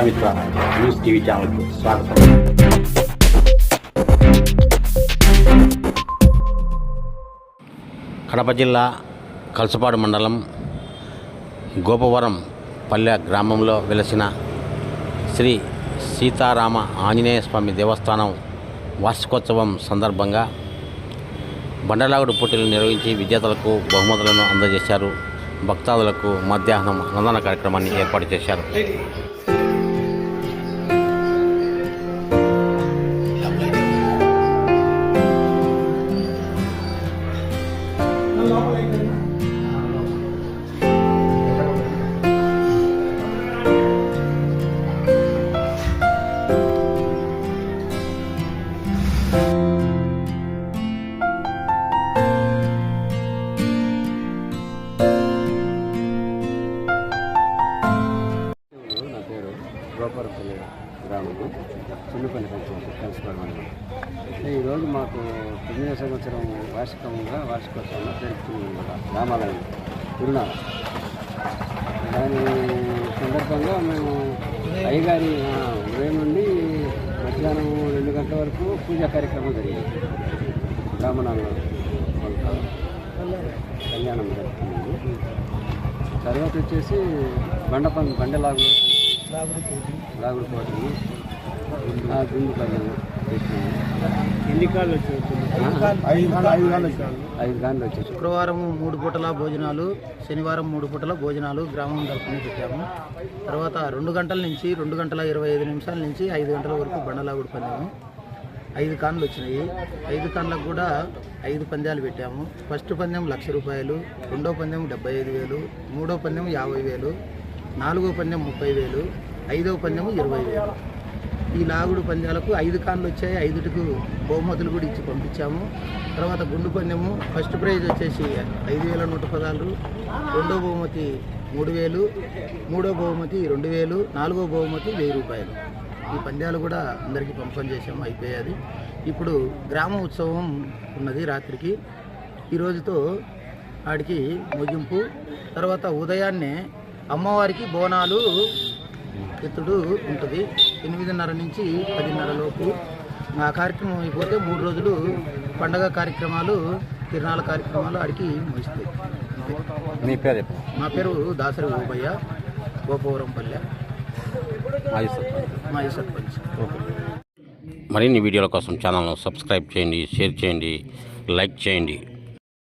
Prajamitra news TV ఛానల్కు స్వాగతం. కడప జిల్లా కలసపాడు మండలం గోపవరం పల్లె గ్రామంలో వెలసిన శ్రీ సీతారామ ఆంజనేయ స్వామి దేవస్థానం వార్షికోత్సవం సందర్భంగా బండలాగుడు పోటీలు నిర్వహించి విజేతలకు బహుమతులను అందజేశారు. భక్తాదులకు మధ్యాహ్నం అన్నదాన కార్యక్రమాన్ని ఏర్పాటు చేశారు. నా పేరు గోపరపల్లి గ్రామము చిన్నపల్లి పంచాయతీ కలసపాడు మండలం. ఈరోజు మాకు 9వ సంవత్సరం వార్షికోత్సవంగా జరుగుతుంది రామాలయం తిరునాళ. దాని సందర్భంగా మేము అయ్యగారి ఉదయం నుండి మధ్యాహ్నం 2 గంటల వరకు పూజా కార్యక్రమం జరిగింది. బ్రాహ్మణాలు కళ్యాణం జరుగుతుంది. తర్వాత వచ్చేసి బండలాగుడు పోటీ, గుండు పల్లెలు పెట్టినాము. ఎన్ని కాళ్ళు వచ్చాయి? 5 కాళ్ళు వచ్చాయి. శుక్రవారం 3 పూటల భోజనాలు, శనివారం 3 పూటల భోజనాలు గ్రామం తరఫున పెట్టాము. తర్వాత 2 గంటల నుంచి 2 గంటల 25 నిమిషాల నుంచి 5 గంటల వరకు బండలాగుడు పందాము. 5 కాన్లు వచ్చినాయి. 5 కాన్లకు కూడా 5 పందాలు పెట్టాము. ఫస్ట్ పందెం 1,00,000 రూపాయలు, రెండో పందెం 75,000, మూడో పందెం 50,000, నాలుగో పందెం 30,000, ఐదో పందెం 20,000. ఈ లాగుడు పందాలకు 5 కాన్లు వచ్చాయి. 5కు బహుమతులు కూడా ఇచ్చి పంపించాము. తర్వాత గుండు పందెము ఫస్ట్ ప్రైజ్ వచ్చేసి 5,110, రెండో బహుమతి 3,000, మూడో బహుమతి 2,000, నాలుగో బహుమతి 1,000 రూపాయలు. ఈ పందాలు కూడా అందరికీ పంపకం చేసాము, అయిపోయాది. ఇప్పుడు గ్రామ ఉత్సవం ఉన్నది రాత్రికి. ఈరోజుతో ఆడికి ముగింపు. తర్వాత ఉదయాన్నే అమ్మవారికి బోనాలు ఎత్తుడు ఉంటుంది. 8:30 నుంచి 10:30 లోపు. ఆ కార్యక్రమం అయిపోతే 3 రోజులు పండగ కార్యక్రమాలు, తిరునాళ్ళ కార్యక్రమాలు ఆడికి ముగిస్తాయి. మీ పేరు? నా పేరు దాసరి ఓబయ్య, గోపవరం పల్లె, మాజీ సర్పంచ్. మరిన్ని వీడియోల కోసం ఛానల్ను సబ్స్క్రైబ్ చేయండి, షేర్ చేయండి, లైక్ చేయండి.